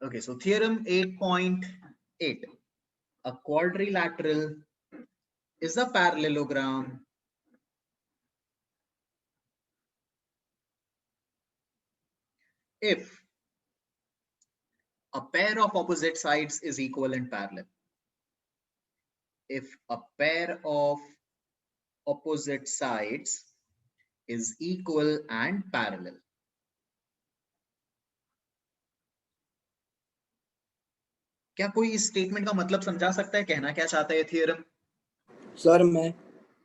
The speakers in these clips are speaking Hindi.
Okay, so theorem 8.8. A quadrilateral is a parallelogram if a pair of opposite sides is equal and parallel. If a pair of opposite sides is equal and parallel. क्या कोई इस स्टेटमेंट का मतलब समझा सकता है? कहना क्या चाहता है थियरम? सर मैं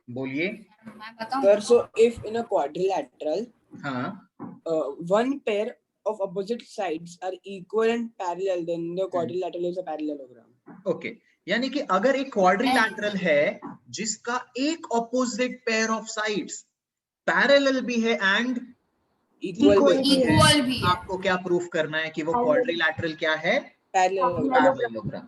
बोलिए। मैं बताऊं? Sir so if in a quadrilateral हाँ, one pair of opposite sides are equal and parallel, then the quadrilateral is a parallelogram. Okay, यानी कि अगर एक क्वाड्रिलैटरल है जिसका एक opposite pair of sides parallel भी है एंड Equal इक्वल भी है, आपको क्या प्रूफ करना है कि वो क्वाड्रिलैटरल क्या है? parallelogram. पैरेललोग्राम।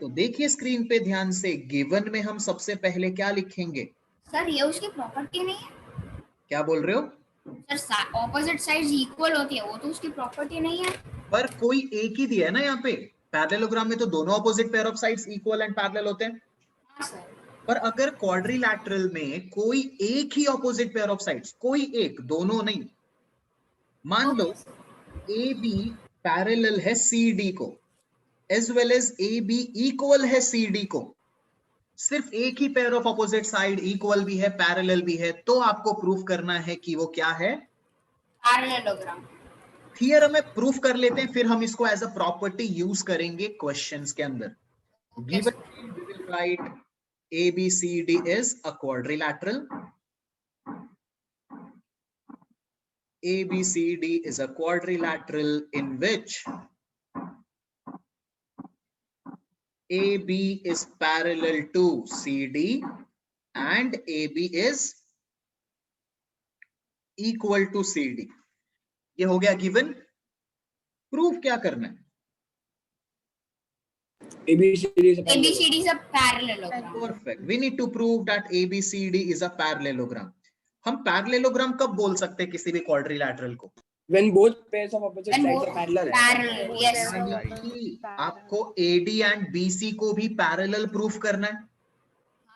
तो देखिए स्क्रीन पे ध्यान से, गिवन में हम सबसे पहले क्या लिखेंगे? सर ये उसकी प्रॉपर्टी नहीं है। क्या बोल रहे हो? सर ऑपोजिट साइड्स इक्वल होती है, वो तो उसकी प्रॉपर्टी नहीं है। पर कोई एक ही दिया है ना यहाँ पे। पैरेललोग्राम में तो दोनों opposite pair of sides equal and parallel होते हैं। हाँ सर। पर अगर क्वाड्रिलैटरल में कोई एक ही ऑपोजिट पेयर ऑफ साइड्स, कोई एक, दोनों नहीं, मान लो ए बी पैरेलल है सी डी को, as well as A B equal है सी डी को, सिर्फ एक ही pair of opposite side equal भी है, पैरेलल भी है, तो आपको प्रूफ करना है कि वो क्या है? पैरेललोग्राम। थियरम में प्रूफ कर लेते हैं, फिर हम इसको एज अ प्रॉपर्टी यूज करेंगे क्वेश्चंस के अंदर। Given we will write ABCD is a quadrilateral. ABCD is a quadrilateral in which AB is parallel to CD and AB is equal to CD. ये हो गया गिवन। प्रूफ क्या करना है? ABCD is a ABCD is a parallelogram. Perfect. We need to prove that ABCD is a parallelogram. हम पैरेललोग्राम कब बोल सकते हैं किसी भी क्वाड्रिलैटरल को? when both pairs of opposite And sides both are parallel. parallel, yes. कि आपको AD एंड BC को भी पैरेलल प्रूफ करना है।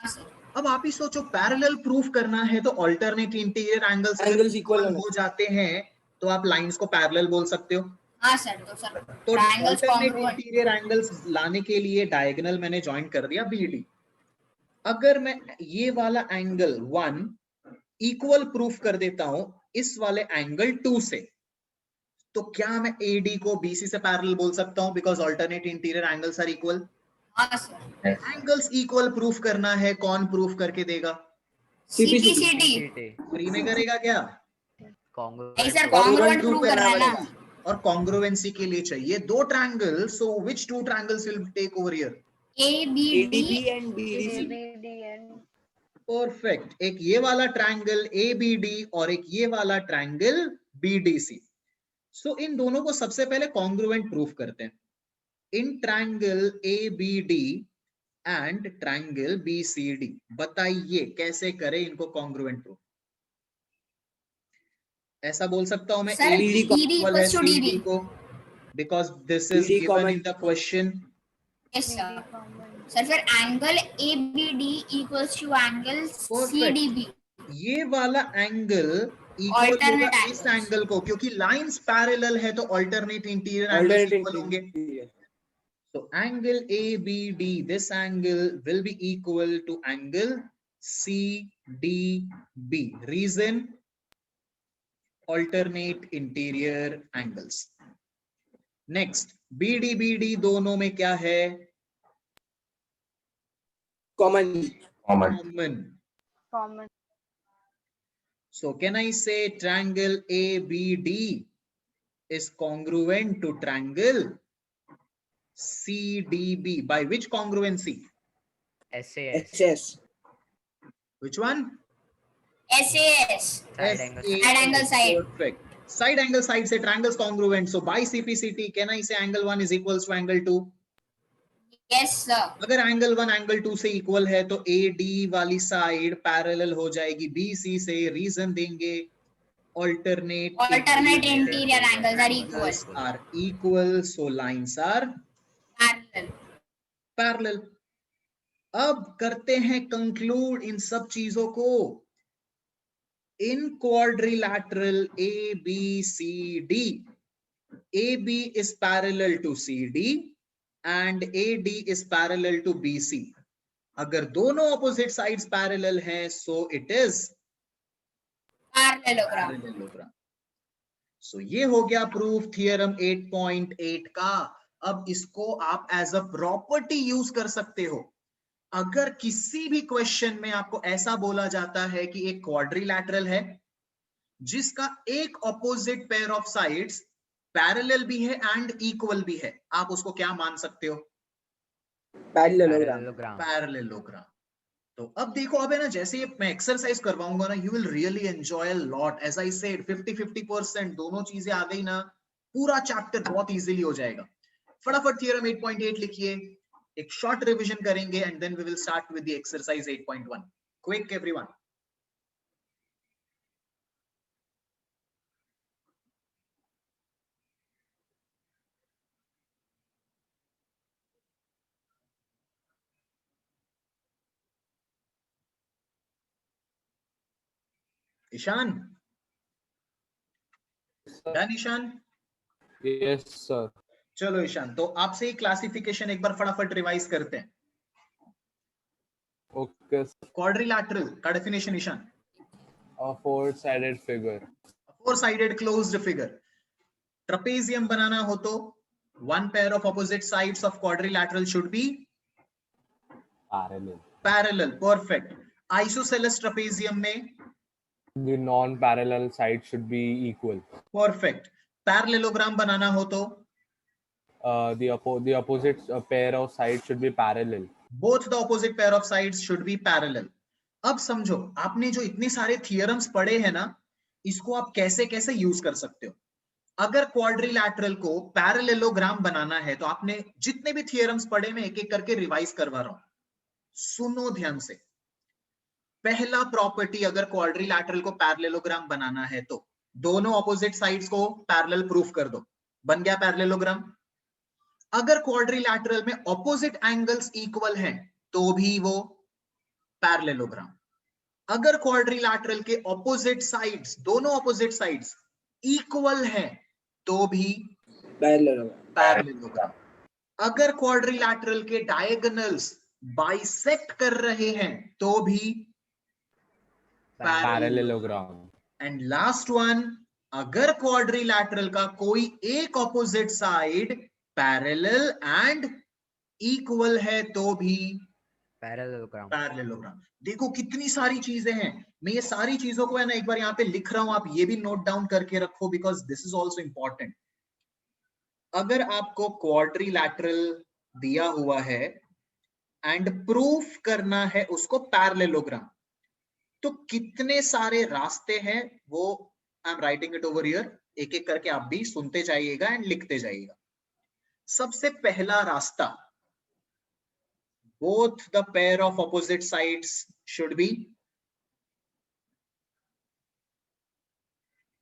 हाँ सर। अब आप ही सोचो, पैरेलल प्रूफ करना है तो अल्टरनेट इंटीरियर एंगल्स इक्वल हो जाते हैं, तो आप लाइंस को पैरेलल बोल सकते हो। हाँ सर, तो सर तो triangles alternate congruent। Interior angles लाने के लिए डायगोनल मैंने ज्वाइन कर दिया BD। अगर मैं ये वाला एंगल 1 इक्वल प्रूफ कर देता हूं इस वाले एंगल 2 से, तो क्या मैं AD को BC से पैरेलल बोल सकता हूं? Because alternate interior angles are equal. हाँ सर। एंगल्स इक्वल प्रूफ करना है, कौन प्रूफ करके देगा? CPCD। फ्री में करेगा क्या? नहीं सर, congruent प्रूफ करना है ना। और कॉन्ग्रुएंसी के लिए चाहिए दो triangle. So which two triangles will take over here? ABD and BDC. Perfect. एक ये वाला ट्रायंगल ABD और एक ये वाला ट्रायंगल BDC। सो इन दोनों को सबसे पहले कॉन्ग्रुएंट प्रूफ करते हैं। In triangle ABD and triangle BCD, बताइए कैसे करें इनको कॉन्ग्रुएंट प्रूफ? ऐसा बोल सकता हूं मैं sir, AD equals to CD DB को, because this is BD given in the question. yes sir. Sir फिर angle ABD equals to angle CDB। ये वाला एंगल इक्वल होगा Alternate इस angles। एंगल को, क्योंकि लाइंस पैरेलल है तो अल्टरनेट इंटीरियर एंगल्स इक्वल होंगे। So angle ABD, this angle will be equal to angle CDB. Reason? Alternate interior angles. Next, BD दोनों में क्या है? Common. So can I say triangle ABD is congruent to triangle CDB by which congruency? SAS. Which one? SAS। Side angle side। Perfect. Side angle side से triangles congruent. So by CPCT, can I say angle 1 is equals to angle 2? yes sir। अगर angle 1 angle 2 से equal है तो AD वाली साइड पैरेलल हो जाएगी BC से। रीजन देंगे alternate interior angles are equal. Are equal, so lines are Parallel. Parallel. अब करते हैं कंक्लूड इन सब चीजों को। इन quadrilateral ABCD, AB is parallel to CD and AD is parallel to BC. अगर दोनों ऑपोजिट साइड्स पैरेलल हैं, सो इट इज पैरेललोग्राम। सो ये हो गया प्रूफ थियरम 8.8 का। अब इसको आप एज अ प्रॉपर्टी यूज कर सकते हो। अगर किसी भी क्वेश्चन में आपको ऐसा बोला जाता है कि एक क्वाड्रिलैटरल है जिसका एक opposite pair of sides parallel भी है एंड इक्वल भी है, आप उसको क्या मान सकते हो? पैरेललोग्राम। तो अब देखो, अब है ना, जैसे ये मैं एक्सरसाइज करवाऊंगा ना, you will really enjoy a lot. As I said 50-50% दोनों चीजें आ गई ना, पूरा चैप्टर बहुत इजीली हो जाएगा। फटाफट थ्योरम 8.8 लिखिए, एक शॉर्ट रिवीजन करेंगे and then we will start with the exercise 8.1। Quick everyone. Ishan, done Ishan? Yes sir. चलो ईशान, तो आपसे ही क्लासिफिकेशन एक बार फटाफट रिवाइज करते हैं। ओके। क्वाड्रिलैटरल का definition Ishan? A four-sided figure. Four sided closed figure. Trapezium बनाना हो तो one pair of opposite sides of quadrilateral should be parallel. Perfect. Isosceles trapezium में The non-parallel side should be equal. Perfect. Parallelogram बनाना हो तो The opposite pair of sides should be parallel. both the opposite pair of sides should be parallel. अब समझो, आपने जो इतने सारे थियरम्स पढ़े हैं ना, इसको आप कैसे कैसे यूज कर सकते हो। अगर क्वाड्रिलैटरल को पैरेललोग्राम बनाना है तो आपने जितने भी थियरम्स पढ़े, मैं एक एक करके रिवाइज करवा रहा हूं, सुनो ध्यान से। पहला प्रॉपर्टी, अगर क्वाड्रिलैटरल को पैरेललोग्राम बनाना है तो दोनों ऑपोजिट साइड्स को पैरेलल प्रूफ कर दो, बन गया पैरेललोग्राम। अगर क्वाड्रिलैटरल में ऑपोजिट एंगल्स इक्वल हैं तो भी वो पैरेललोग्राम। अगर क्वाड्रिलैटरल के ऑपोजिट साइड्स, दोनों ऑपोजिट साइड्स इक्वल हैं तो भी पैरेललोग्राम। अगर क्वाड्रिलैटरल के डायगोनल्स बाइसेक्ट कर रहे हैं तो भी पैरेललोग्राम। एंड लास्ट वन, अगर क्वाड्रिलैटरल का कोई एक opposite side parallel and equal है तो भी पैरेललोग्राम। देखो कितनी सारी चीजें हैं। मैं ये सारी चीजों को है ना एक बार यहाँ पे लिख रहा हूं, आप ये भी नोट डाउन करके रखो because this is also important. अगर आपको क्वाड्रिलैटरल दिया हुआ है एंड प्रूफ करना है उसको पैरेललोग्राम, तो कितने सारे रास्ते हैं वो I am writing it over here, एक एक करके आप भी सुनते जाइएगा एंड लिखते जाइएगा। सबसे पहला रास्ता, both the pair of opposite sides should be,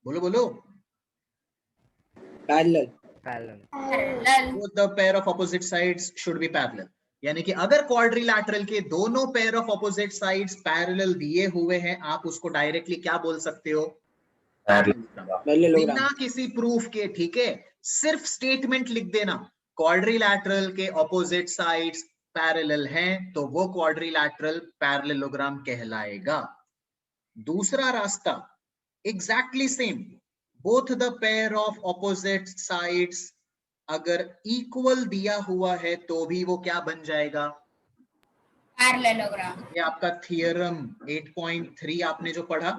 बोलो बोलो, parallel. both the pair of opposite sides should be parallel। यानी कि अगर क्वाड्रिलैटरल के दोनों pair of opposite sides parallel दिए हुए हैं, आप उसको डायरेक्टली क्या बोल सकते हो? बिना किसी प्रूफ के, ठीक है, सिर्फ स्टेटमेंट लिख देना, क्वाड्रिलैटरल के ऑपोजिट साइड्स पैरेलल हैं तो वो क्वाड्रिलैटरल पैरेललोग्राम कहलाएगा। दूसरा रास्ता exactly same, both the pair of opposite sides अगर इक्वल दिया हुआ है तो भी वो क्या बन जाएगा? पैरेललोग्राम। ये आपका थियरम 8.3 आपने जो पढ़ा,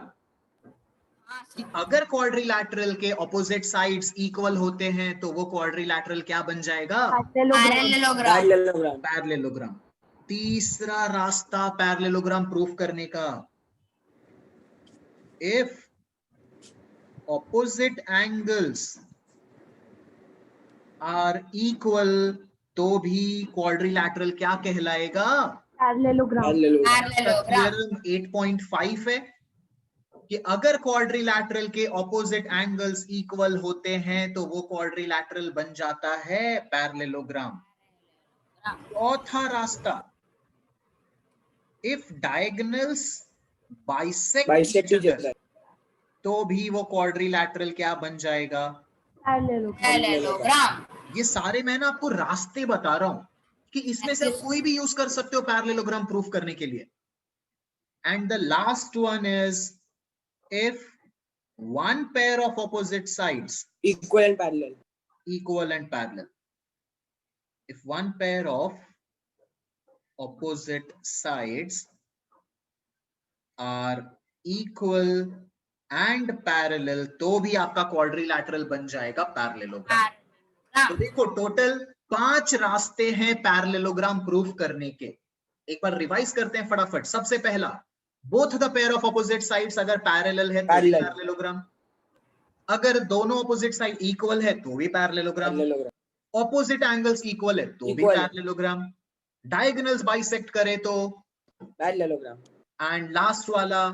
कि अगर क्वाड्रिलैटरल के ऑपोजिट साइड्स इक्वल होते हैं तो वो क्वाड्रिलैटरल क्या बन जाएगा? पैरेललोग्राम। तीसरा रास्ता पैरेललोग्राम प्रूफ करने का, if opposite angles are equal तो भी क्वाड्रिलैटरल क्या कहलाएगा? पैरेललोग्राम। 8.5 है, कि अगर क्वाड्रिलैटरल के ऑपोजिट एंगल्स इक्वल होते हैं तो वो क्वाड्रिलैटरल बन जाता है पैरेललोग्राम। चौथा रास्ता, if diagonals bisect bisect each each other, other. तो भी वो क्वाड्रिलैटरल क्या बन जाएगा? पैरेललोग्राम। ये सारे मैं ना आपको रास्ते बता रहा हूं कि इसमें से आप कोई भी यूज कर सकते हो पैरेललोग्राम प्रूफ करने के लिए। And the last one is if one pair of opposite sides Equal and parallel. equal and parallel. If one pair of opposite sides are equal and parallel, तो भी आपका quadrilateral बन जाएगा पैरेललोग्राम। तो देखो टोटल 5 रास्ते हैं पैरेललोग्राम प्रूफ करने के। एक बार रिवाइज करते हैं फटाफट। सबसे पहला, both the pair of opposite sides अगर पैरेलल है तो भी Parallel. पैरेललोग्राम। अगर दोनों ऑपोजिट साइड इक्वल है तो भी parallelogram. Parallelogram. Opposite angles equal है तो भी Equal है। पैरेललोग्राम। डायगोनल्स बाइसेक्ट करे तो, Parallelogram. एंड लास्ट वाला,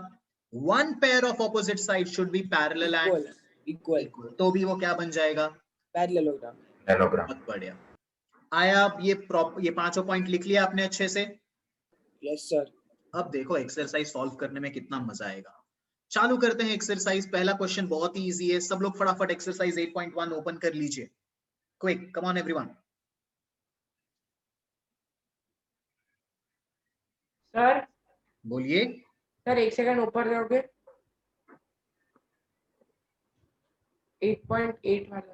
one pair of opposite side should be parallel Equal. And Equal. Equal, तो भी वो क्या बन जाएगा? Parallelogram. बहुत बढ़िया। आया आप ये पांचों पॉइंट लिख लिया आपने अच्छे से? Yes sir. अब देखो एक्सरसाइज सॉल्व करने में कितना मजा आएगा। चालू करते हैं एक्सरसाइज। पहला क्वेश्चन बहुत ही इजी है, सब लोग फटाफट एक्सरसाइज 8.1 ओपन कर लीजिए। Quick, come on everyone. Sir बोलिए। सर 1 सेकंड ऊपर जाओगे। 8.8 वाला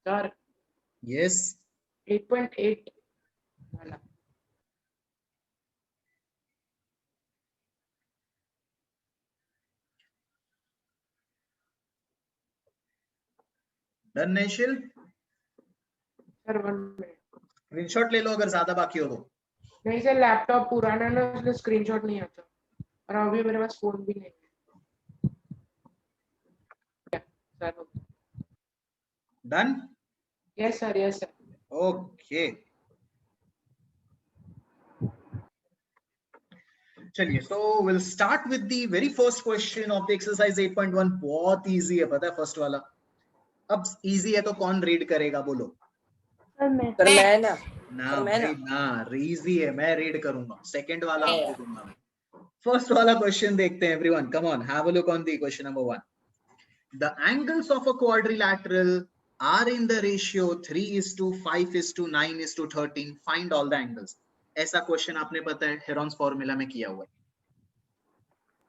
सर, यस 8.8 वाला। Done Naishil? Sir 1 minute. Screenshot ले लो अगर ज्यादा बाकी हो तो। नहीं सर, लैपटॉप पुराना ना, उसमें स्क्रीनशॉट नहीं आता और अभी मेरे पास फोन भी नहीं है sir. Done? Yes sir, yes sir. Okay चलिए, so will start with the very first question of the exercise 8.1। बहुत इजी है, पता है फर्स्ट वाला। अब इजी है तो कौन रीड करेगा बोलो? सर मैं ना। ना सर, मैं भाई ना, इजी है, मैं रीड करूंगा। सेकंड वाला आपको दूंगा मैं। फर्स्ट वाला क्वेश्चन देखते हैं everyone, come on, have a look on the question number 1। The angles of a quadrilateral are in the ratio 3:5:9:13. Find all the angles. ऐसा क्वेश्चन आपने पता है हेरॉन्स फॉर्मूला में किया हुआ है।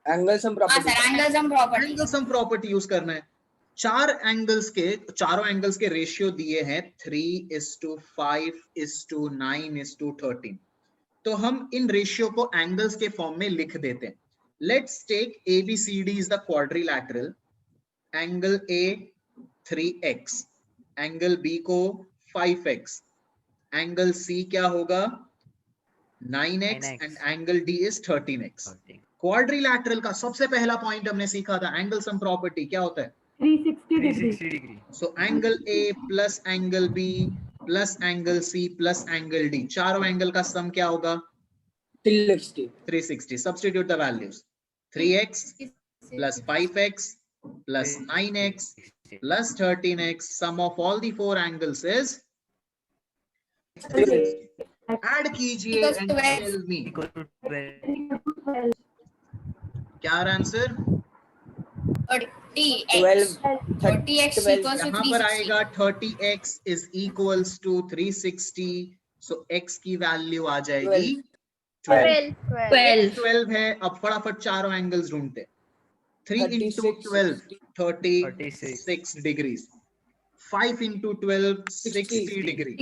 Angle sum हाँ property. Sir, angle sum property. Angle sum property use करना है। चारों एंगल्स के रेशियो दिए हैं 3:5:9:13। तो हम इन रेशियो को एंगल्स के फॉर्म में लिख देते हैं। Let's take ABCD is the quadrilateral. Angle A 3x, angle B को 5x, एंगल C क्या होगा 9x and angle D is 13x। Quadrilateral का सबसे पहला पॉइंट हमने सीखा था एंगल सम प्रॉपर्टी, क्या होता है? 360 degree. So angle A plus angle B plus angle C plus angle D, चारों एंगल का सम क्या होगा? 360। Substitute the values. 3x plus 5x plus 9x plus 13x, sum of all the four angles is 360. Add कीजिए and tell me क्या answer? 30x 30x equals to यहाँ पर 360। आएगा 30x is equals to 360, so x की वैल्यू आ जाएगी 12 है। अब फटाफट चारों एंगल्स ढूंढते हैं। 3 into 12 36 degrees, 5 into 12 60 degrees,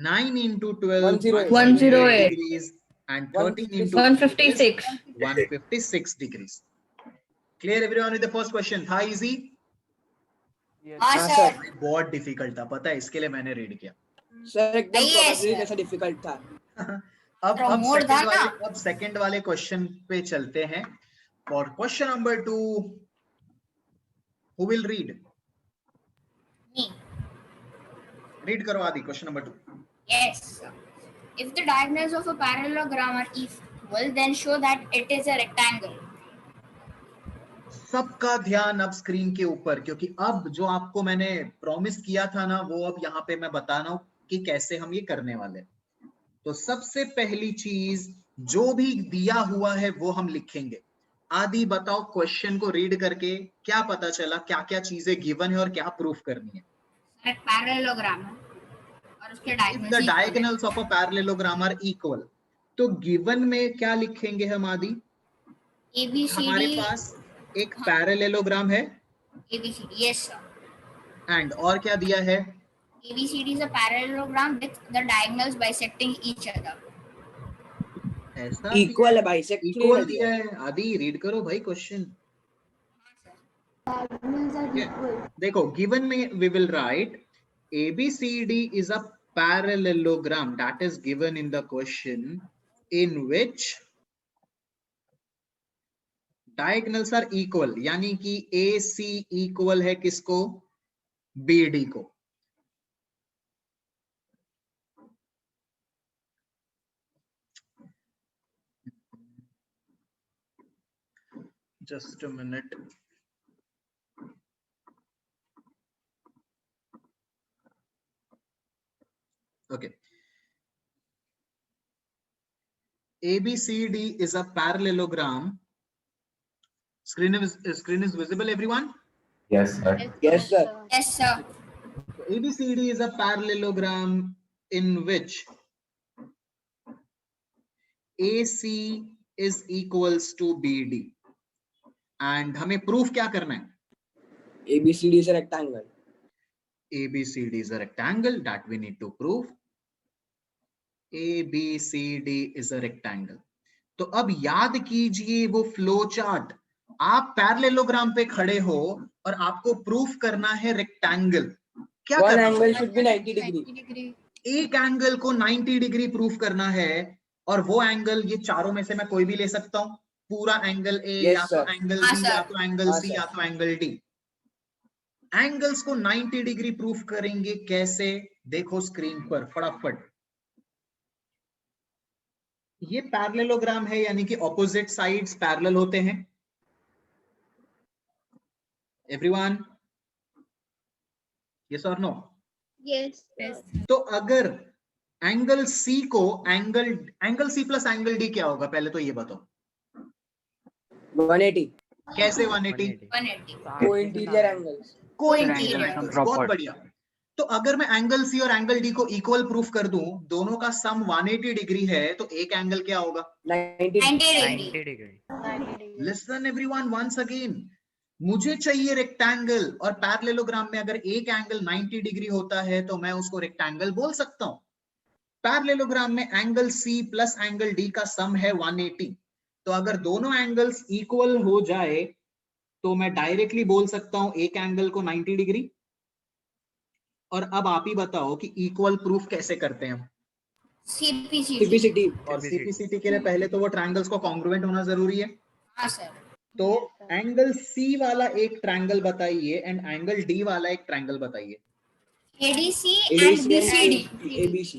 9 into 12 108 degrees, and 13 into 156 156 degrees. Clear everyone with the first question? था easy? हाँ सर। बहुत डिफिकल्ट था, पता है, इसके लिए मैंने रीड किया। सर एकदम Yes, probability sir. जैसा difficult था। अब सेकंड वाले क्वेश्चन पे चलते हैं। For question number 2, who will read? Me. Read करो आदि, question number 2. Yes. If the diagonals of a parallelogram are equal, then show that it is a rectangle. सबका ध्यान अब स्क्रीन के ऊपर, क्योंकि अब जो आपको मैंने प्रॉमिस किया था ना, वो अब यहाँ पे मैं बता रहा हूँ कि कैसे हम ये करने वाले हैं। तो सबसे पहली चीज, जो भी दिया हुआ है वो हम लिखेंगे। आदि बताओ, क्वेश्चन को रीड करके क्या पता चला, क्या क्या चीजें गिवन है और क्या प्रूफ करनी है? एक पैरेललोग्राम है और उसके If diagonals the diagonals of a parallelogram are equal, तो गिवन में क्या लिखेंगे हम आदि? हमारे ABCD पास एक पैरेललोग्राम है ABCD, yes sir. एंड और क्या दिया है? ABCD is a parallelogram with the diagonals bisecting each other. ऐसा इक्वल है बाइसेक्ट इक्वल दिया है। आदि रीड करो भाई क्वेश्चन। देखो गिवन में we will write ABCD is a parallelogram that is given in the question in which diagonals are equal, यानी कि AC equal है किसको? BD को। Just a minute. Okay. ABCD is a parallelogram. Screen is visible, everyone? Yes, sir. Yes sir Yes sir. ABCD is a parallelogram in which AC is equals to BD. And हमें proof क्या करना है? ABCD is a rectangle. ABCD is a rectangle that we need to prove. ABCD is a rectangle. तो अब याद कीजिए वो फ्लो चार्ट। आप पैरेललोग्राम पे खड़े हो और आपको प्रूफ करना है रेक्टेंगल। क्या One करना angle है? should be 90 degree. 90 degree. एक एंगल को 90 डिग्री प्रूफ करना है, और वो एंगल ये चारों में से मैं कोई भी ले सकता हूँ। पूरा एंगल ए, Yes, या तो sir. एंगल हाँ, बी, sir. या तो एंगल हाँ, सी, sir. या तो एंगल डी। एंगल्स को 90 डिग्री प्रूफ करेंगे कैसे? देखो स्क्रीन पर फटाफट। ये पैरेललोग्राम है, यानी कि ऑपोजिट साइड्स पैरेलल होते हैं। एवरीवन, यस और नो? Yes. Yes. तो अगर एंगल सी को angle C plus angle D क्या होगा, पहले तो ये बताओ। 180. कैसे 180? 180. Co-interior angles. कोइंसिडेंट एंगल्स, बहुत बढ़िया। तो अगर मैं एंगल सी और एंगल डी को इक्वल प्रूफ कर दूं, दोनों का सम 180 डिग्री है, तो एक एंगल क्या होगा? 90 90 degree. Listen everyone once again, मुझे चाहिए रेक्टेंगल, और पैरेललोग्राम में अगर एक एंगल 90 डिग्री होता है तो मैं उसको रेक्टेंगल बोल सकता हूं। पैरेललोग्राम में angle C plus angle D का सम है 180। तो अगर दोनों एंगल्स इक्वल हो जाए तो मैं डायरेक्टली बोल सकता हूं एक एंगल को 90 डिग्री। और अब आप ही बताओ कि इक्वल प्रूफ कैसे करते हैं हम? CPCD. CPCD. और सीपीसीटी के लिए पहले तो वो ट्रायंगल्स को कॉन्ग्रुएंट होना जरूरी है। हाँ सर. तो एंगल सी वाला एक ट्रायंगल बताइए एंड एंगल डी वाला एक ट्रायंगल बताइए। ADC and BCD. ABC.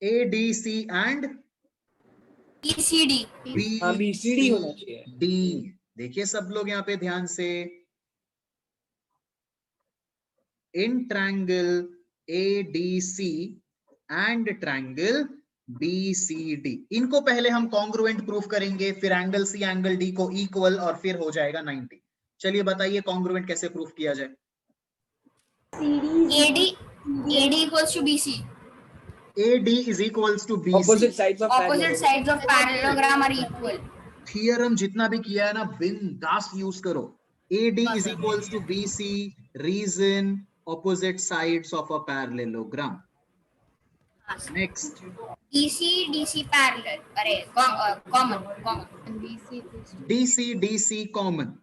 ADC and BCD. हाँ BCD होना चाहिए. डी। देखिए सब लोग यहाँ पे ध्यान से, in triangle ADC and triangle BCD, इनको पहले हम कॉन्ग्रुएंट प्रूफ करेंगे, फिर एंगल सी एंगल डी को इक्वल, और फिर हो जाएगा 90। चलिए बताइए कॉन्ग्रुएंट कैसे प्रूफ किया जाए? AD equals to BC. AD is equals to BC. Opposite sides of Opposite sides of parallelogram are equal. Theorem जितना भी किया है ना, बिंदास यूज करो। AD is equals to BC, reason opposite sides of a parallelogram. Next, DC parallel. अरे common. DC common,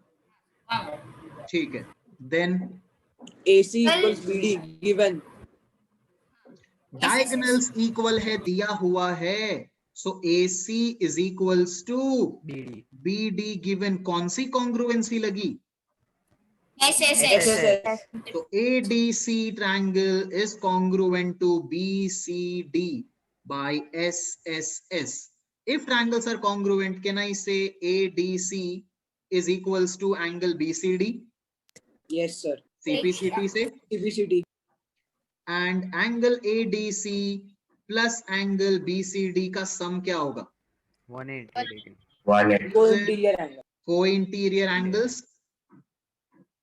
ठीक है। Then AC equals BD given. diagonals equal है, दिया हुआ है, so AC is equals to BD given। कौन सी कॉन्ग्रुएंसी लगी? SSS. तो ADC triangle is congruent to BCD, by SSS. If triangles are congruent, can I say ADC is equals to angle BCD? Yes, sir. CPCT से, CPCT. and angle ADC plus angle BCD का सम क्या होगा? 180 degree. Co-interior angle. Co-interior angles.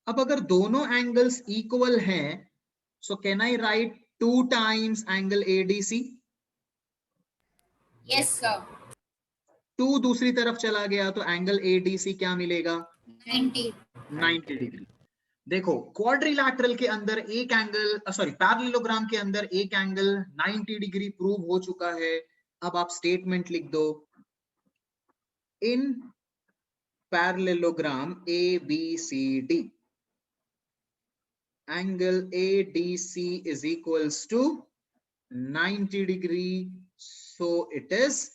अब अगर दोनों एंगल्स इक्वल हैं, so can I write 2 times angle ADC? Yes, sir. 2 दूसरी तरफ चला गया तो एंगल ADC क्या मिलेगा? 90 डिग्री। देखो क्वाड्रिलैटरल के अंदर एक एंगल, सॉरी पैरेललोग्राम के अंदर एक एंगल 90 डिग्री प्रूव हो चुका है। अब आप स्टेटमेंट लिख दो, इन parallelogram ABCD angle ADC is equals to 90 degree, so it is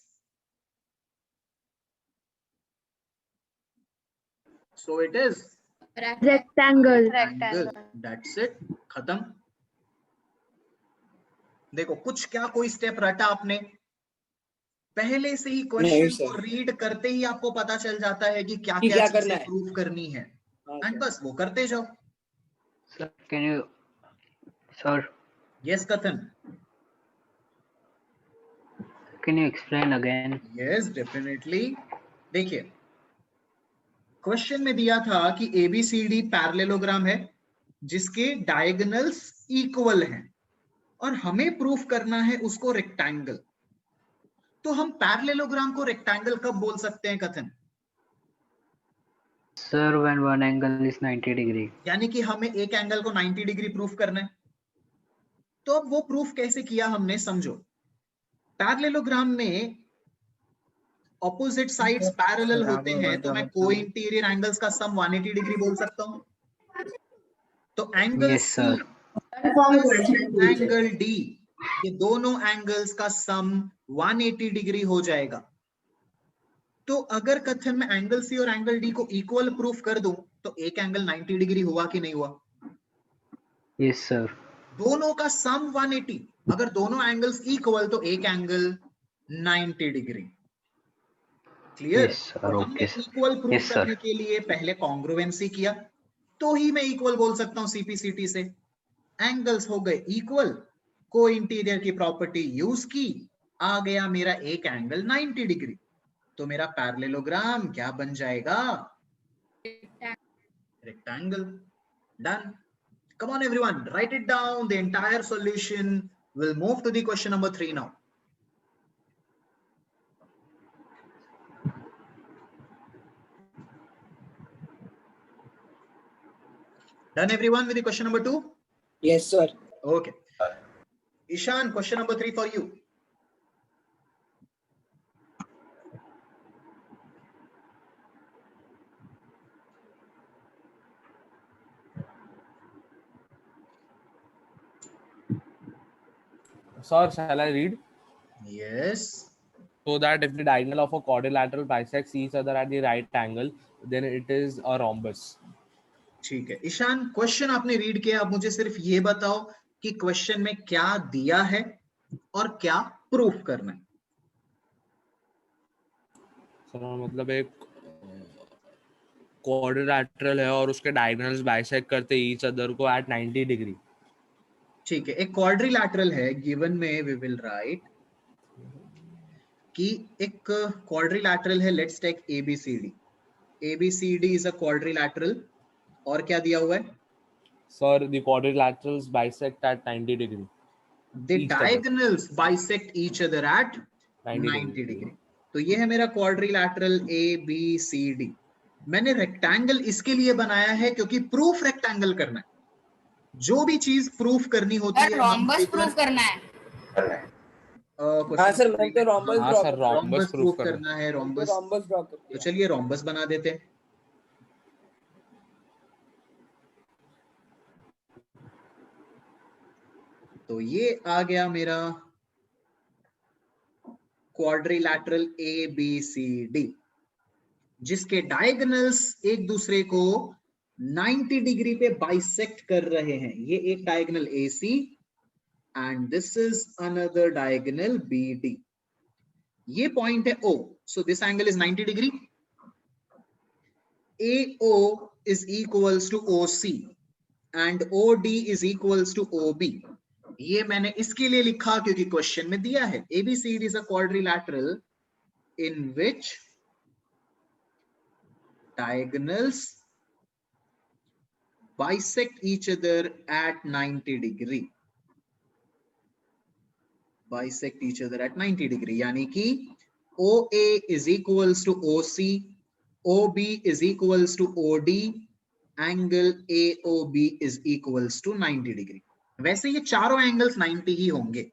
Rectangle. angle. That's it, खत्म। देखो कुछ क्या कोई स्टेप रटा आपने? पहले से ही नहीं, क्वेश्चन sir. को रीड करते ही आपको पता चल जाता है कि क्या कि क्या क्या चीजें करना है। प्रूव करनी है, हाँ, एंड sir. बस वो करते जाओ। Sir, can you, sir, yes कथन? can you explain again? Yes definitely. देखिए क्वेश्चन में दिया था कि ABCD पैरेललोग्राम है जिसके डायगोनल्स इक्वल हैं और हमें प्रूफ करना है उसको रेक्टेंगल। तो हम पैरेललोग्राम को रेक्टेंगल कब बोल सकते हैं कथन? Sir, when one angle is 90 degree. यानी कि हमें एक एंगल को 90 डिग्री प्रूफ करना है। तो अब वो प्रूफ कैसे किया हमने, समझो। पैरेललोग्राम में ऑपोजिट साइड्स पैरेलल होते हैं तो मैं को इंटीरियर एंगल्स का सम 180 डिग्री बोल सकता हूं। तो angle Yes, sir. Angle D, ये दोनों एंगल्स का सम 180 डिग्री हो जाएगा। तो अगर कथन में एंगल सी और एंगल डी को इक्वल प्रूफ कर दूं तो एक एंगल 90 डिग्री हुआ कि नहीं हुआ? Yes, sir. दोनों का सम 180। अगर दोनों एंगल्स इक्वल तो एक angle 90 degree. Clear? Yes, sir. तो हमने Okay, sir. Equal proof Yes, sir. करने के लिए पहले कॉन्ग्रुएंसी किया, तो ही मैं इक्वल बोल सकता हूं CPCT से। एंगल्स हो गए इक्वल, को इंटीरियर की प्रॉपर्टी यूज की, आ गया मेरा एक एंगल 90 डिग्री। तो मेरा पैरेललोग्राम क्या बन जाएगा? Rectangle. Done. Come on everyone, write it down, the entire solution. We'll move to the question number 3 now. Done everyone with the question number 2? Yes, sir. Okay. Ishan, question number 3 for you. Sir, shall I read? Yes. So that if the diagonal of a quadrilateral bisects each other at the right angle, then it is a rhombus. ठीक है ईशान, क्वेश्चन आपने रीड किया। अब मुझे सिर्फ ये बताओ कि क्वेश्चन में क्या दिया है और क्या प्रूफ करना है। सर मतलब एक क्वाड्रिलैटरल है और उसके डायगोनल्स बाइसेक्ट करते ईच अदर को एट 90 डिग्री। ठीक है, एक क्वाड्रिलैटरल है, गिवन में वी विल राइट कि एक क्वाड्रिलैटरल है। Let's take ABCD। ABCD is a quadrilateral और क्या दिया हुआ है? Sir the quadrilaterals bisect at 90 degree. The diagonals bisect each other at 90 degree. तो ये है मेरा क्वाड्रिलैटरल ABCD। मैंने रेक्टेंगल इसके लिए बनाया है क्योंकि प्रूफ रेक्टेंगल करना है। जो भी चीज प्रूफ करनी होती है, रोम्बस प्रूफ करना है। हाँ सर, मैं तो रोम्बस हाँ सर, रोम्बस प्रूफ करना है। रोम्बस ड्रॉ करते तो हैं। चलिए रोम्बस बना देते हैं। तो ये आ गया मेरा क्वाड्रिलैटरल ABCD जिसके डायगोनल्स एक दूसरे को 90 डिग्री पे बाइसेक्ट कर रहे हैं। ये एक diagonal AC and this is another diagonal BD. ये पॉइंट है O, so this angle is 90 degree. AO is equals to OC and OD is equals to OB. ये मैंने इसके लिए लिखा क्योंकि क्वेश्चन में दिया है ABCD is a quadrilateral in which diagonals bisect each other at 90 degree. Bisect each other at 90 degree. यानी कि OA is equals to OC, OB is equals to OD, angle AOB is equals to 90 degree. वैसे ये चारों एंगल्स 90 ही होंगे.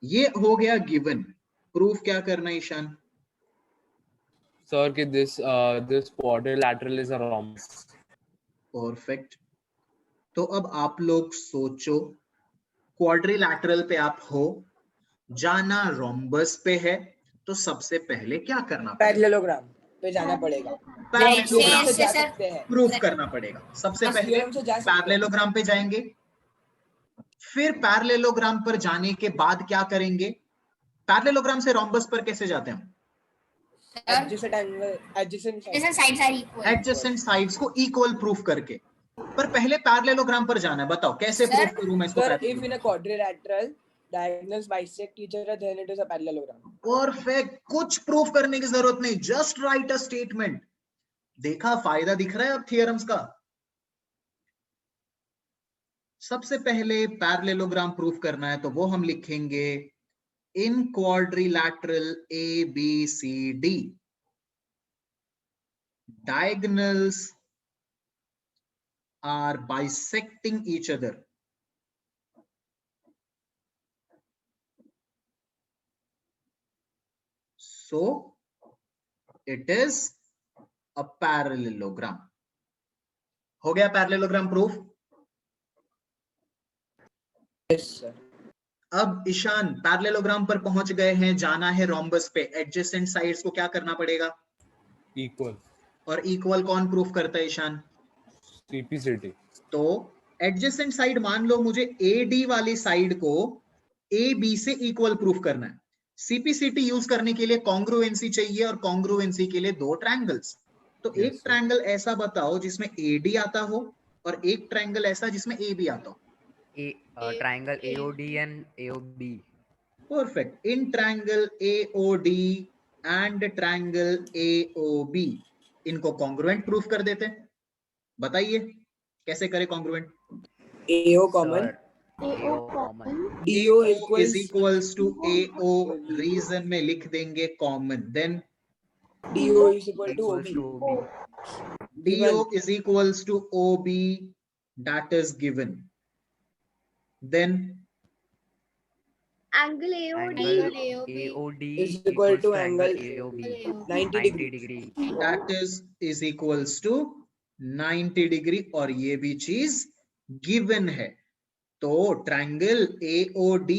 ये हो गया गिवन. प्रूफ क्या करना ईशान? सर कि this quadrilateral is a rhombus. Perfect. तो अब आप लोग सोचो, क्वाड्रिलैटरल पे आप हो, जाना रोम्बस पे है, तो सबसे पहले क्या करना पड़ेगा? पैरेललोग्राम पे जाना पड़ेगा. पैरेललोग्राम से जा सर सकते हैं. प्रूफ करना पड़ेगा. सबसे बस पहले theorem से जा सकते हैं. पैरेललोग्राम पे जाएंगे, फिर पैरेललोग्राम पर जाने के बाद क्या करेंगे? पैरेललोग्राम से रोम्बस पर कैसे जाते हैं? Adjacent angle, adjacent side. Adjacent sides are equal. Adjacent sides को इक्वल प्रूफ करके. पर पहले पैरेललोग्राम पर जाना है. बताओ कैसे Sir, प्रूफ करूं मैं इसको? Sir, if in a quadrilateral diagonals bisect each other, then it is a parallelogram. Perfect. कुछ प्रूफ करने की जरूरत नहीं, जस्ट राइट अ स्टेटमेंट. देखा फायदा दिख रहा है अब थियरम्स का. सबसे पहले पैरेललोग्राम प्रूफ करना है तो वो हम लिखेंगे इन quadrilateral ABCD diagonals are bisecting each other. So it is a parallelogram. हो गया पैरेललोग्राम प्रूफ. Yes, sir. अब ईशान पैरेललोग्राम पर पहुंच गए हैं, जाना है रोम्बस पे. एडजेसेंट साइड्स को क्या करना पड़ेगा? Equal. और इक्वल कौन प्रूफ करता है ईशान? CPCT. तो एडजेसेंट साइड मान लो मुझे AD वाली साइड को AB से इक्वल प्रूफ करना है. CPCT यूज करने के लिए कॉन्ग्रुएंसी चाहिए और कॉन्ग्रुएंसी के लिए दो ट्रायंगल्स. तो Yes, एक sir. ट्रायंगल ऐसा बताओ जिसमें AD आता हो और एक ट्रायंगल ऐसा जिसमें AB आता हो. Triangle AOD and AOB. Perfect. In triangle AOD and triangle AOB इनको कॉन्ग्रुएंट प्रूफ कर देते हैं. बताइए कैसे करें congruent? AO common, Sir, AO common. DO is equals equals to AO. Reason में लिख देंगे common. Then DO is equal to Equals OB. to OB. DO is equals to OB. That is given. Then Angle AOD is equal to triangle angle AOB. 90 degree. degree. that is equals to 90 degree और ये भी चीज गिवन है. तो ट्रायंगल AOD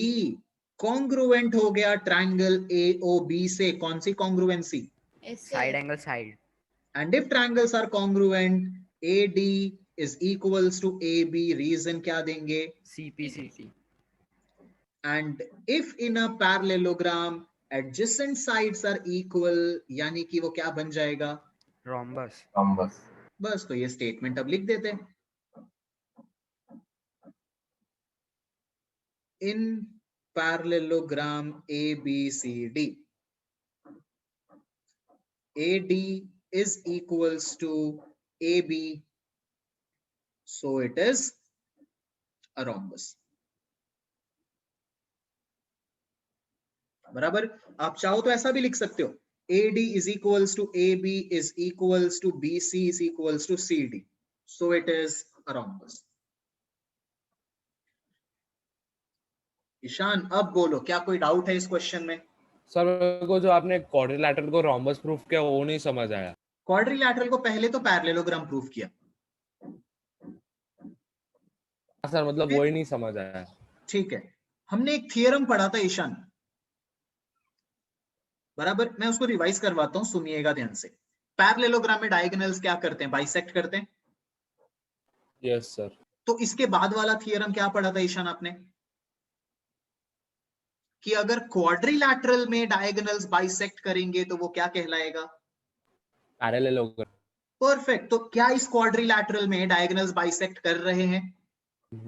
कॉन्ग्रुएंट हो गया ट्रायंगल AOB से. कौन सी congruency? Side angle side. And if triangles are congruent, AD is equals to AB. Reason क्या देंगे? CPCT. And if in a parallelogram adjacent sides are equal, यानी कि वो क्या बन जाएगा? Rhombus. बस तो ये स्टेटमेंट अब लिख देते हैं. In parallelogram ABCD, AD is equals to AB, so it is a rhombus. बराबर. आप चाहो तो ऐसा भी लिख सकते हो, AD is equals to AB is equals to BC is equals to CD, so it is a rhombus. Ishan अब बोलो, क्या कोई डाउट है इस क्वेश्चन में? सर मेरे को जो आपने क्वाड्रिलैटरल को रोम्बस प्रूफ किया वो नहीं समझ आया. क्वाड्रिलैटरल को पहले तो पैरेललोग्राम प्रूफ किया. सर मतलब वो ही नहीं समझ आया. ठीक है. हमने एक थियरम पढ़ा था ईशान, बराबर. मैं उसको रिवाइज करवाता हूं, सुनिएगा ध्यान से. पैरेललोग्राम में डायगोनल्स क्या करते हैं? बाइसेक्ट करते हैं. Yes sir. तो इसके बाद वाला थियरम क्या पढ़ा था ईशान आपने? कि अगर क्वाड्रिलैटरल में डायगोनल्स बाइसेक्ट करेंगे तो वो क्या कहलाएगा? पैरेललोग्राम. परफेक्ट. तो क्या इस क्वाड्रिलैटरल में डायगोनल्स बाइसेक्ट कर रहे हैं?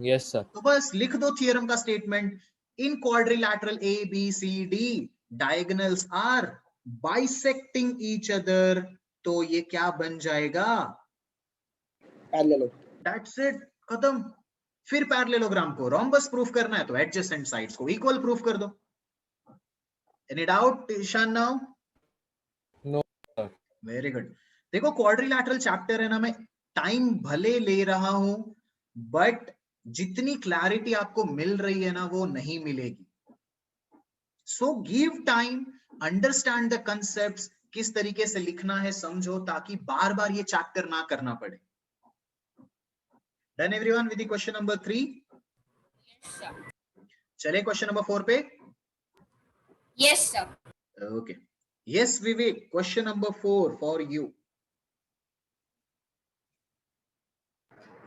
Yes sir. तो बस लिख दो थियरम का statement. In quadrilateral A B C D diagonals are bisecting each other. तो ये क्या बन जाएगा? पैरेलल. दैट्स इट, खत्म. फिर पैरेललोग्राम को रोम्बस प्रूफ करना है तो एडजेसेंट साइड्स को इक्वल प्रूफ कर दो. Any doubt Ishan now? No sir. Very good. देखो क्वाड्रिलैटरल चैप्टर है ना, मैं टाइम भले ले रहा हूं बट जितनी क्लैरिटी आपको मिल रही है ना वो नहीं मिलेगी. So give time, understand the concepts, किस तरीके से लिखना है समझो ताकि बार बार ये चैप्टर ना करना पड़े. Done everyone with the question number 3? चले क्वेश्चन नंबर 4 पे. Yes, sir. Okay. Yes Vivek, question number 4 for you.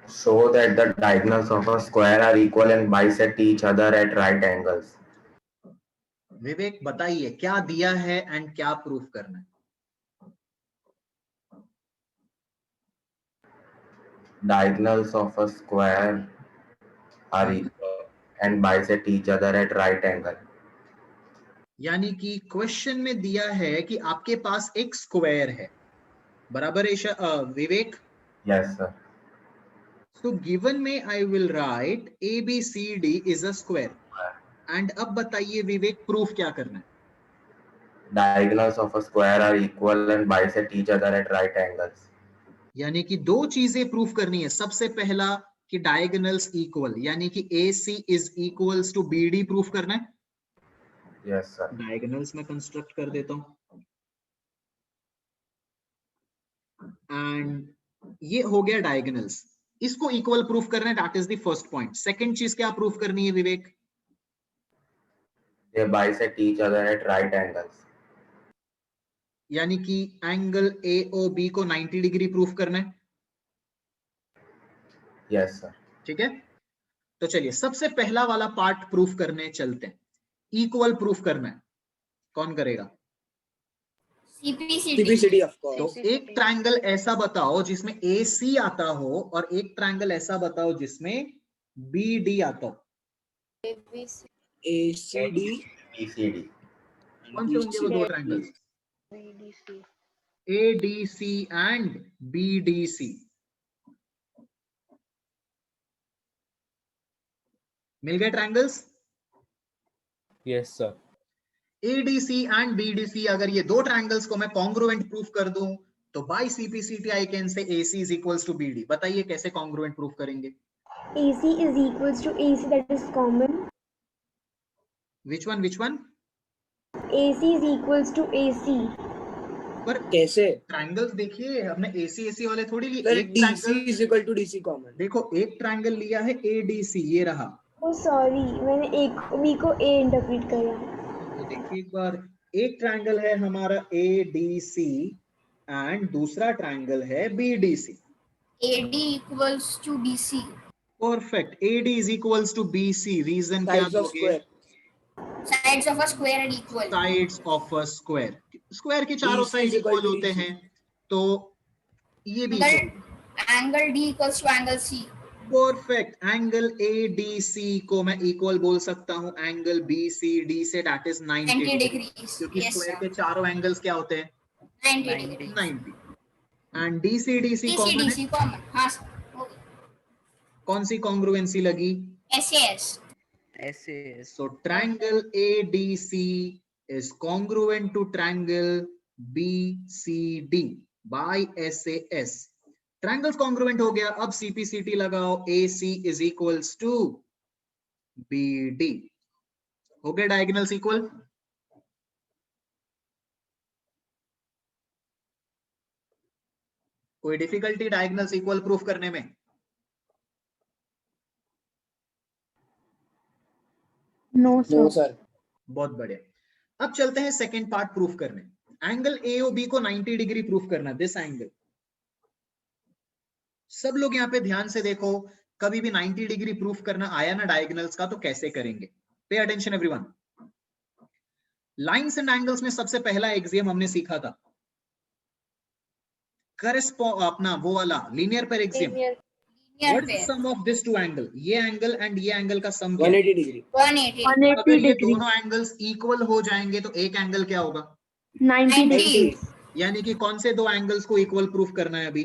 Show that the diagonals of a square are equal and bisect each other at right angles. विवेक बताइए क्या दिया है एंड क्या प्रूफ करना है? Diagonals of a square are equal and bisect each other at right angle. यानी कि क्वेश्चन में दिया है कि आपके पास एक स्क्वायर है, बराबर है विवेक? Yes, sir. So given में I will write ABCD is a square. And अब बताइए विवेक प्रूफ क्या करना है? Diagonals of a square are equal and bisect each other at right angles. यानी कि दो चीजें प्रूफ करनी है. सबसे पहला कि डायगोनल्स इक्वल, यानी कि AC is equals to BD proof करना है. Yes, sir. डायगोनल्स में कंस्ट्रक्ट कर देता हूं. एंड ये हो गया डायगोनल्स. इसको इक्वल प्रूफ करना है, that is the first point. Second चीज क्या प्रूफ करनी है विवेक? They bisect each other at right angles. यानी कि एंगल AOB को 90 डिग्री प्रूफ करना है. Yes, sir. ठीक है, तो चलिए सबसे पहला वाला पार्ट प्रूफ करने चलते हैं. इक्वल प्रूफ करना है. कौन करेगा? CPCD. CPCD of तो course. एक ट्रायंगल ऐसा बताओ जिसमें AC आता हो और एक ट्रायंगल ऐसा बताओ जिसमें BD आता हो. ACD. BCD. कौन से होंगे वो दो ट्रायंगल्स? ADC and BDC. मिल गए triangles? Yes sir. ADC and BDC, अगर ये दो ट्रायंगल्स को मैं कॉन्ग्रुएंट प्रूफ कर दूं तो by CPCT I can say AC is equals to BD. बताइए कैसे कॉन्ग्रुएंट प्रूफ करेंगे? AC is equals to AC, that is common. Which one? AC is equals to AC. पर कैसे? ट्रायंगल्स देखिए, हमने AC वाले थोड़ी लिए. Sir, एक DC triangle is equal to DC common. देखो, एक ट्रायंगल लिया है ADC, ये रहा. Oh sorry, मैंने एक B को A इंटरप्रेट करा. तो देखिए एक बार, एक ट्रायंगल है हमारा ADC एंड दूसरा ट्रायंगल है BDC. AD equals to BC. Perfect. AD is equals to BC. Reason क्या Sides of दोगे? square. Sides of a square are equal. Sides of a square. Square के चारों DC side is equal equal to होते DC. हैं तो ये भी Angle D equals to angle C. Perfect. Angle ADC को मैं इक्वल बोल सकता हूं एंगल BCD से, दैट इज 90 90 डिग्री. degrees. क्योंकि Yes, स्क्वायर sir. के चारों एंगल्स क्या होते हैं? 90 degrees. 90. एंड DCDC कॉमन है. DC common. हाँ sir. Okay. कौन सी कॉन्ग्रुएंसी लगी? SAS. SAS. So triangle ADC is congruent to triangle BCD by SAS. Triangles congruent हो गया. अब CPCT लगाओ. AC is equals to BD. हो गया diagonals equal. कोई डिफिकल्टी diagonals equal प्रूफ करने में? No sir. No sir. बहुत बढ़िया. अब चलते हैं सेकंड पार्ट प्रूफ करने. एंगल AOB को 90 डिग्री प्रूफ करना. This angle. सब लोग यहाँ पे ध्यान से देखो. कभी भी 90 डिग्री प्रूफ करना आया ना डायगोनल्स का, तो कैसे करेंगे? Pay attention everyone. Lines and angles में सबसे पहला एक्सियम हमने सीखा था अपना वो वाला linear pair axiom. Linear. What is the sum of this two angle? ये एंगल एंड ये एंगल का सम क्या है? 180 डिग्री 180 अगर 180 ये degree. दोनों एंगल्स इक्वल हो जाएंगे तो एक एंगल क्या होगा? 90 degree. 90 यानी कि कौन से दो एंगल्स को इक्वल प्रूफ करना है अभी?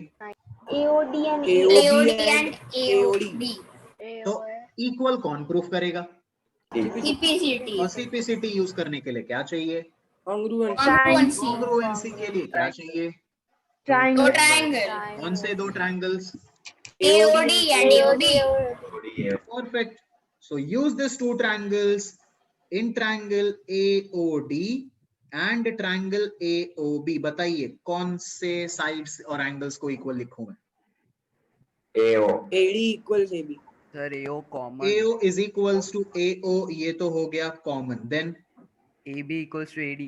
AOD and AOD AOD and AOD तो इक्वल कौन प्रूफ करेगा? CPCT और सीपीसीटी यूज करने के लिए क्या चाहिए? congruent congruency कॉन्ग्रुएंसी के लिए क्या चाहिए? triangle. दो triangle कौन से दो triangles? AOD and AOB Perfect. So use these two triangles in triangle AOD and triangle AOB. बताइए कौन से साइड्स और एंगल्स को इक्वल लिखूं मैं? AO. AD equals AB Sir, AO common. AO is equals to AO, ये तो हो गया common. Then AB equals to AD.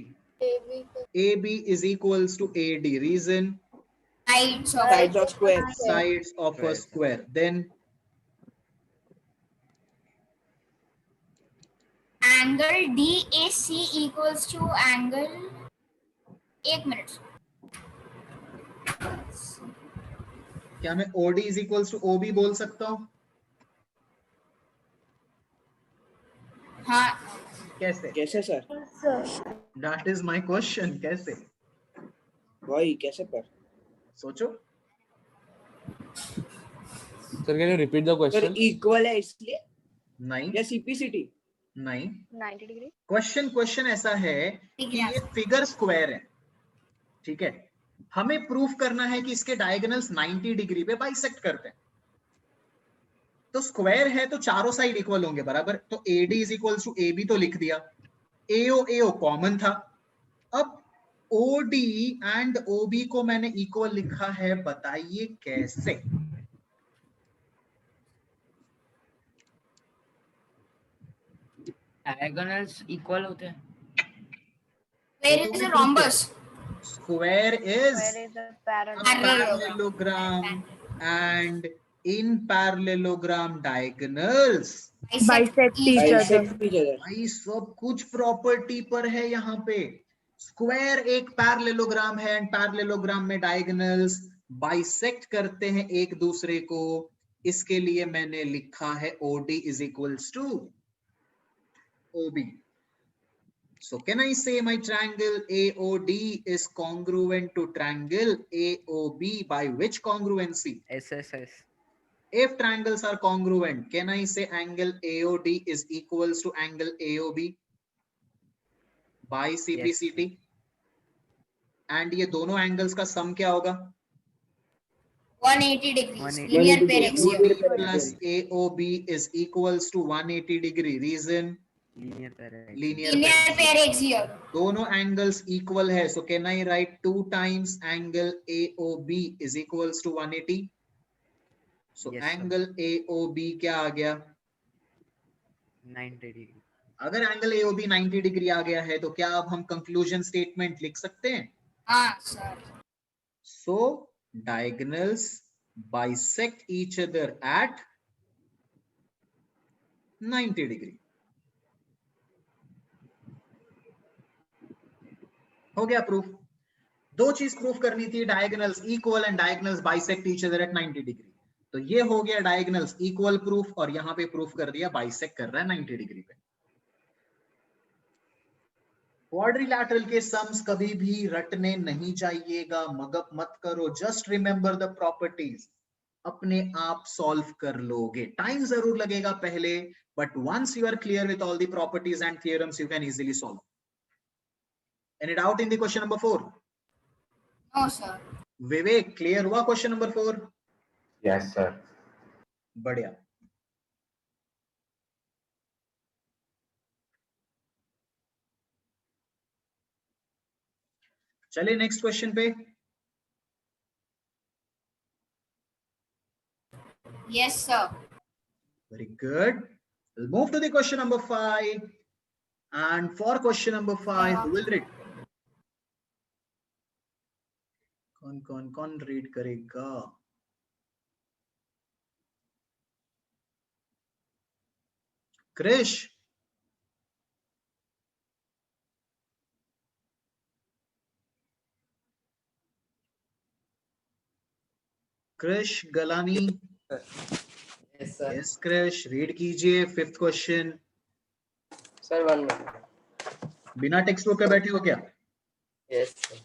AB is equals to AD. Reason? sides of of square Sides of a square. Then angle DAC equals to angle, एक मिनट क्या मैं OD is equals to OB बोल सकता हूँ? हाँ कैसे? कैसे sir? Sir. That is my question. कैसे? वही कैसे पर? सोचो. Sir, can you repeat the sir question? Equal है इसलिए नहीं या CPCT? नहीं. 90 degree. क्वेश्चन ऐसा है कि ये फिगर स्क्वायर है, ठीक है? हमें प्रूफ करना है कि इसके डायगोनल्स 90 डिग्री पे बाइसेक्ट करते हैं. तो स्क्वायर है तो चारों साइड इक्वल होंगे, बराबर? तो AD is equals to AB तो लिख दिया. AO कॉमन था. अब OD एंड OB को मैंने इक्वल लिखा है, बताइए कैसे? Diagonals equal होते हैं. where is the rhombus Square is Where is the parallel? parallelogram and in parallelogram diagonals Bisect each other. Bisect each other. भाई सब कुछ प्रॉपर्टी पर है यहाँ पे. स्क्वायर एक पैरेललोग्राम है एंड पैरेललोग्राम में डायगोनल्स बाइसेक्ट करते हैं एक दूसरे को. इसके लिए मैंने लिखा है OD is equals to OB. So can I say my triangle AOD is congruent to triangle AOB by which congruency? SSS. If triangles are congruent, can I say angle AOD is equals to angle AOB by CPCT? And ये दोनों angles का sum क्या होगा? 180 degrees 180 linear pair axiom AOD plus AOB is equals to 180 degree. Reason? Linear pair. Linear linear pair axiom दोनों angles equal है. So can I write 2 times angle AOB is equals to 180? So Yes, sir. angle AOB क्या आ गया? 90 degree. अगर एंगल AOB 90 डिग्री आ गया है तो क्या अब हम कंक्लूजन स्टेटमेंट लिख सकते हैं? हाँ sir So diagonals bisect each other at 90 degree. हो गया प्रूफ. दो चीज प्रूफ करनी थी, diagonals equal and diagonals bisect each other at 90 degree. तो ये हो गया डायगोनल्स इक्वल प्रूफ और यहाँ पे प्रूफ कर दिया बाइसेक्ट कर रहा है 90 डिग्री पे. क्वाड्रिलैटरल के सम्स कभी भी रटने नहीं चाहिएगा, मगअप मत करो. जस्ट रिमेंबर द प्रॉपर्टीज, अपने आप सॉल्व कर लोगे. टाइम जरूर लगेगा पहले, but once you are clear with all the properties and theorems you can easily solve. Any doubt in the question number 4? no sir Vivek clear हुआ क्वेश्चन नंबर 4? Yes, sir. बढ़िया. चलिए नेक्स्ट क्वेश्चन पे. yes sir Very good. We'll move to the question number 5. And for question number 5, who will read? कौन रीड करेगा? क्रिश. कृष गलानी, Yes, sir. यस कृष, रीड कीजिए 5th क्वेश्चन। Sir, 1 minute. बिना टेक्स्ट बुक के बैठे हो क्या? Yes, sir.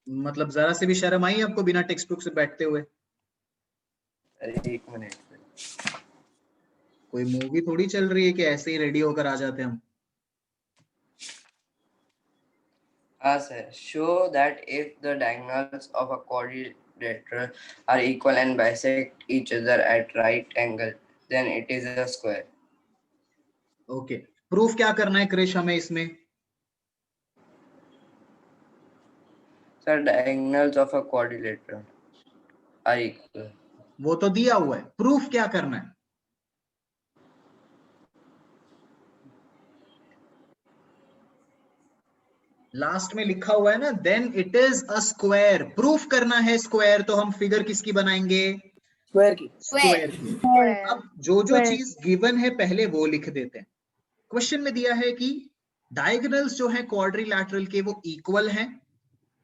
मतलब जरा से भी शर्म आई आपको बिना टेक्स्ट बुक से बैठते हुए? अरे 1 मिनट। कोई मूवी थोड़ी चल रही है कि ऐसे ही रेडी होकर आ जाते हैं हम। हाँ sir, show that if the diagonals of a quadrilateral are equal and bisect each other at right angle, then it is a square. Okay, proof क्या करना है कृष हमें इसमें? Sir, diagonals of a quadrilateral are equal. वो तो दिया हुआ है, प्रूफ क्या करना है? लास्ट में लिखा हुआ है ना, then it is a square. Proof करना है स्क्वायर, तो हम फिगर किसकी बनाएंगे? स्क्वायर की। स्क्वायर की। अब जो चीज गिवन है पहले वो लिख देते हैं। क्वेश्चन में दिया है कि डायगोनल्स जो है क्वाड्रिलैटरल के वो इक्वल हैं,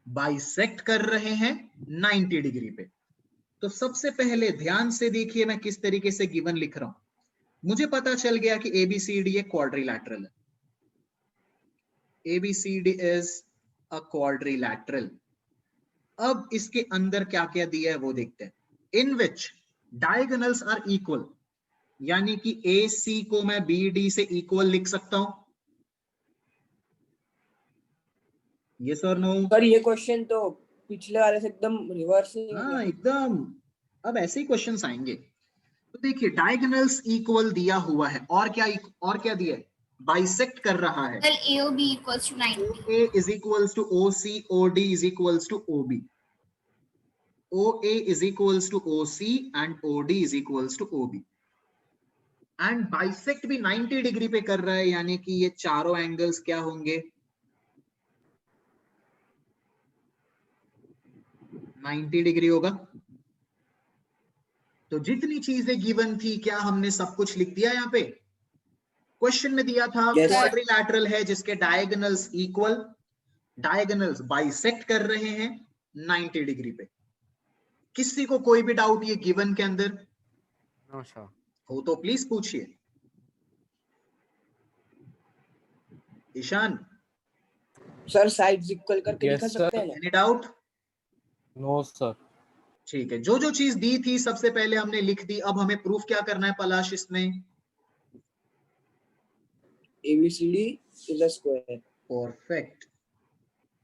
बाइसेक्ट कर रहे हैं 90 डिग्री पे। तो सबसे पहले ध्यान से देखिए मैं किस तरीके से गिवन लिख रहा हूं। मुझे पता चल गया कि ABCD एक क्वाड्रिलैटरल है। ABCD is a quadrilateral। अब इसके अंदर क्या क्या दिया है वो देखते हैं। In which diagonals are equal, यानी कि AC को मैं BD से इक्वल लिख सकता हूं। Yes or no? सर ये क्वेश्चन तो पिछले वाले से एकदम रिवर्स है। हाँ एकदम। अब ऐसे ही क्वेश्चंस आएंगे। तो देखिए डायगोनल्स इक्वल दिया हुआ है, और क्या दिया है? बाइसेक्ट कर रहा है। Well, AOB equals to 90. OA is equals to OC, OD is equals to OB. OA is equals to OC and OD is equals to OB. And bisect भी 90 डिग्री पे कर रहा है, यानी कि ये चारों एंगल्स क्या होंगे? 90 डिग्री होगा। तो जितनी चीजें गिवन थी क्या हमने सब कुछ लिख दिया यहाँ पे? क्वेश्चन में दिया था क्वाड्रिलैटरल है जिसके डायगोनल्स इक्वल, डायगोनल्स बाइसेक्ट कर रहे हैं 90 डिग्री पे। किसी को कोई भी डाउट ये गिवन के अंदर? No, sir. हो तो प्लीज पूछिए। ईशान, सर साइड्स इक्वल करके Yes, लिखा sir. सकते हैं ना? Any doubt? No, sir. ठीक है, जो चीज दी थी सबसे पहले हमने लिख दी। अब हमें प्रूफ क्या करना है पलाश इसमें? ABCD is a square. Perfect.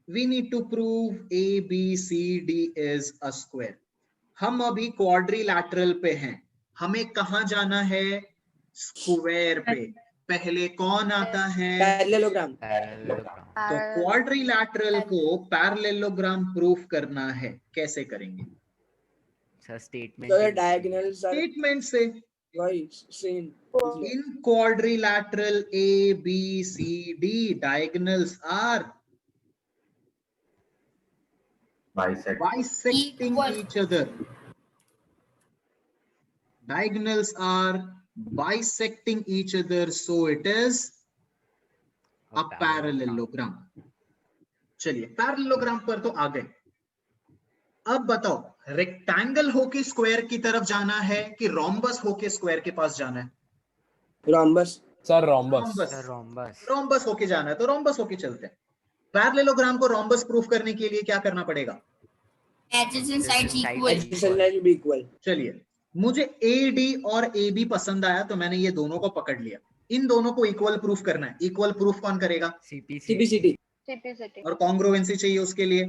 We need to prove ABCD is a square। हम अभी क्वाड्रिलैटरल पे हैं, हमें कहां जाना है? स्क्वायर पे। पहले कौन आता है? पैरेललोग्राम। तो क्वाड्रिलैटरल को पैरेललोग्राम प्रूफ करना है। कैसे करेंगे? Sir, statement. So the diagonals are statement से। same. In quadrilateral ABCD, diagonals are bisecting Equal. each other. Diagonals are bisecting each other, so it is a parallelogram। चलिए पैरेललोग्राम पर तो आ गए। अब बताओ रेक्टेंगल होके स्क्वायर की तरफ जाना है कि रोम्बस होके स्क्वायर के पास जाना है? Rhombus. Sir, rhombus. Sir, rhombus. Rhombus होके जाना है तो रोम्बस होके चलते हैं। पैरेललोग्राम को रोम्बस प्रूफ करने के लिए क्या करना पड़ेगा? Adjacent sides equal. Adjacent sides will be equal. चलिए, मुझे AD और AB पसंद आया तो मैंने ये दोनों को पकड़ लिया। इन दोनों को इक्वल प्रूफ करना है। इक्वल प्रूफ कौन करेगा? CPCD. और कॉन्ग्रुएंसी चाहिए उसके लिए।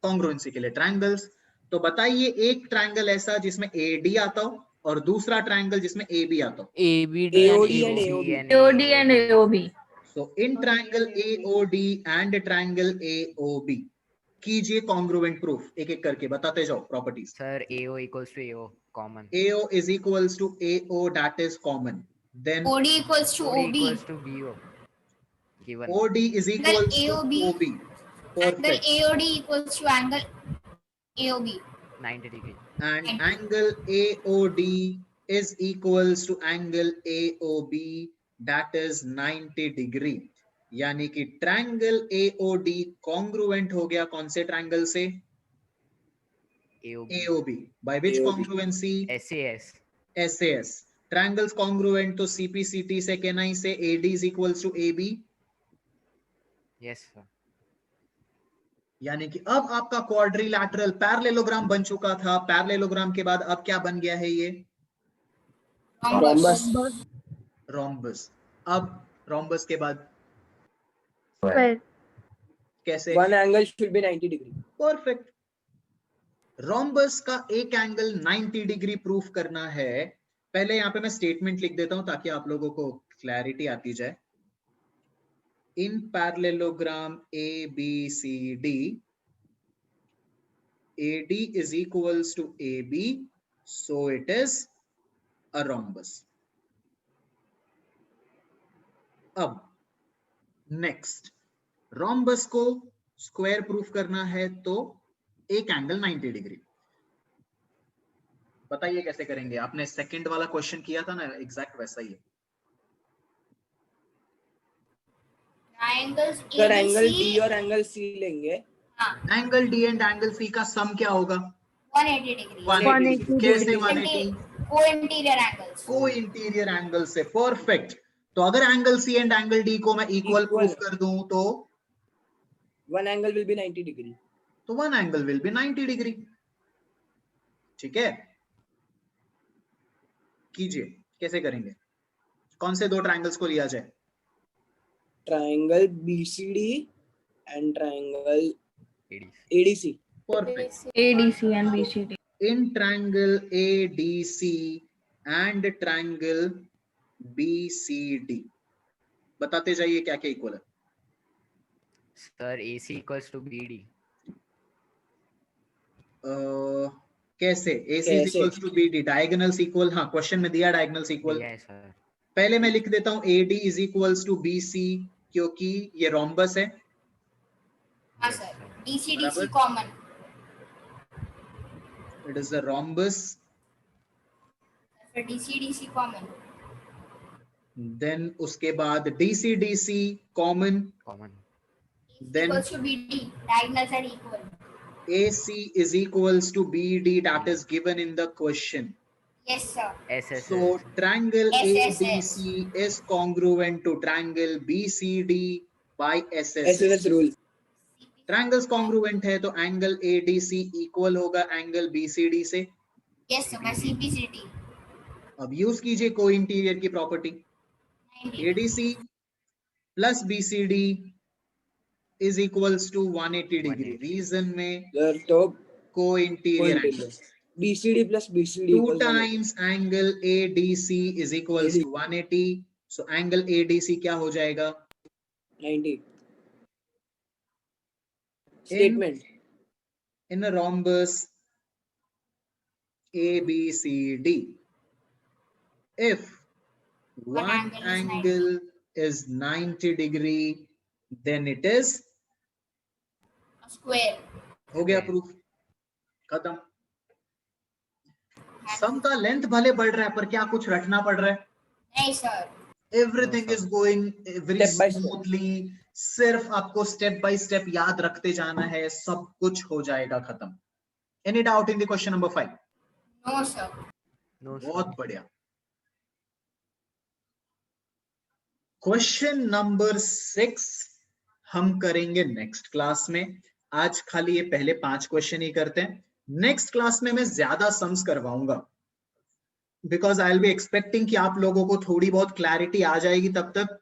कॉन्ग्रुएंसी के लिए ट्रायंगल्स। तो बताइए एक ट्रायंगल ऐसा जिसमें AD आता हो और दूसरा ट्रायंगल जिसमें AB आता हो। ABD AOD and and AOB. and AOB. So in triangle AOD and triangle AOB कीजिए कॉन्ग्रुएंट प्रूफ। एक एक करके बताते जाओ properties. Sir, AO equals to AO, common. AO is equals to AO, that is common. Then OD equals to OD OB. equals to BO. Given. OD is equals to AOB. OB. Angle Perfect. AOD equals to angle AOB. 90 degree. And angle AOD is equals to angle AOB, that is 90 degree। यानी कि ट्रायंगल AOD कॉन्ग्रुएंट हो गया कौन से ट्रायंगल से? AOB. By which AOB. congruency? SAS. SAS. Triangles congruent to CPCT से can I say AD is equals to AB? Yes, sir. यानी कि अब आपका क्वाड्रिलैटरल पैरेललोग्राम बन चुका था। पैरेललोग्राम के बाद अब क्या बन गया है ये? Rhombus. रोम्बस। अब रोम्बस के बाद Square. कैसे? One angle should be 90 degree. Perfect. Rhombus का एक एंगल 90 डिग्री प्रूफ करना है। पहले यहाँ पे मैं स्टेटमेंट लिख देता हूं ताकि आप लोगों को क्लैरिटी आती जाए। इन parallelogram ABCD, AD is equals to AB, so it is a rhombus. अब नेक्स्ट, रोम्बस को स्क्वायर प्रूफ करना है तो एक एंगल 90 डिग्री। बताइए कैसे करेंगे? आपने सेकंड वाला क्वेश्चन किया था ना, एग्जैक्ट वैसा ही है। Triangles Sir, angle D ABC. और angle C लेंगे. हाँ, angle D and angle C का सम क्या होगा? 180 degree. 180। कैसे 180? Co-interior angles. को इंटीरियर एंगल से। परफेक्ट। तो अगर angle C and angle D को मैं इक्वल प्रूफ कर दूं तो One angle will be 90 degree. तो one angle will be 90 degree. ठीक है, कीजिए कैसे करेंगे? कौन से दो ट्रायंगल्स को लिया जाए? Triangle BCD and triangle ADC. ADC. Perfect. ADC and BCD. In triangle ADC and triangle BCD बताते जाइए क्या क्या इक्वल है। Sir, AC equals to BD. कैसे? AC is कैसे? equals to BD, diagonals equal. हाँ, क्वेश्चन में दिया डायगोनल्स इक्वल। Yes, sir. पहले मैं लिख देता हूँ AD is equals to BC क्योंकि ये रोम्बस है। हाँ sir. DC बराबर। common. It is a rhombus. For DC common. Then उसके बाद DC common. Common. Then Equals to BD. Diagonals are equal. AC is equals to BD, that is given in the question. Yes sir. SSS. So triangle SSS. ABC is congruent to triangle BCD by SSS. SSS rule. Triangles congruent है तो एंगल ADC इक्वल होगा एंगल BCD से। Yes sir. By CPCT. अब यूज कीजिए को इंटीरियर की property. 90. ADC plus BCD is equals to 180 degree. 180. Reason में Sir, तो co-interior co-interior. BCD plus BCD 2 equals 180. times angle ADC is equals to 180. So angle ADC क्या हो जाएगा? 90. Statement. In a rhombus ABCD, if one angle is 90 degree, then it is A square. हो गया प्रूफ, खत्म। सम का लेंथ भले बढ़ रहा है पर क्या कुछ रटना पड़ रहा है? नहीं sir. Everything is going very Step by step. Smoothly. सिर्फ आपको स्टेप बाय स्टेप याद रखते जाना है, सब कुछ हो जाएगा खत्म। Any doubt in the question number 5? No sir. No, sir. बहुत बढ़िया। क्वेश्चन नंबर 6 हम करेंगे नेक्स्ट क्लास में। आज खाली ये पहले 5 क्वेश्चन ही करते हैं। नेक्स्ट क्लास में मैं ज्यादा सम्स करवाऊंगा, because I will be expecting कि आप लोगों को थोड़ी बहुत क्लैरिटी आ जाएगी तब तक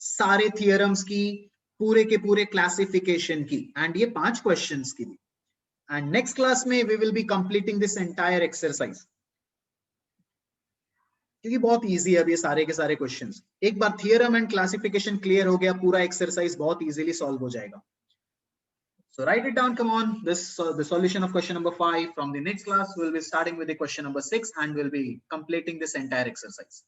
सारे थियरम्स की, पूरे के पूरे क्लासिफिकेशन की, एंड ये 5 क्वेश्चंस की भी। एंड नेक्स्ट क्लास में we will be completing this entire exercise, क्योंकि बहुत इजी है अब ये सारे के सारे क्वेश्चंस। एक बार थियरम एंड क्लासिफिकेशन क्लियर हो गया, पूरा एक्सरसाइज बहुत इजीली सॉल्व हो जाएगा। So write it down, come on. This the solution of question number 5. From the next class, we'll be starting with the question number 6 and we'll be completing this entire exercise.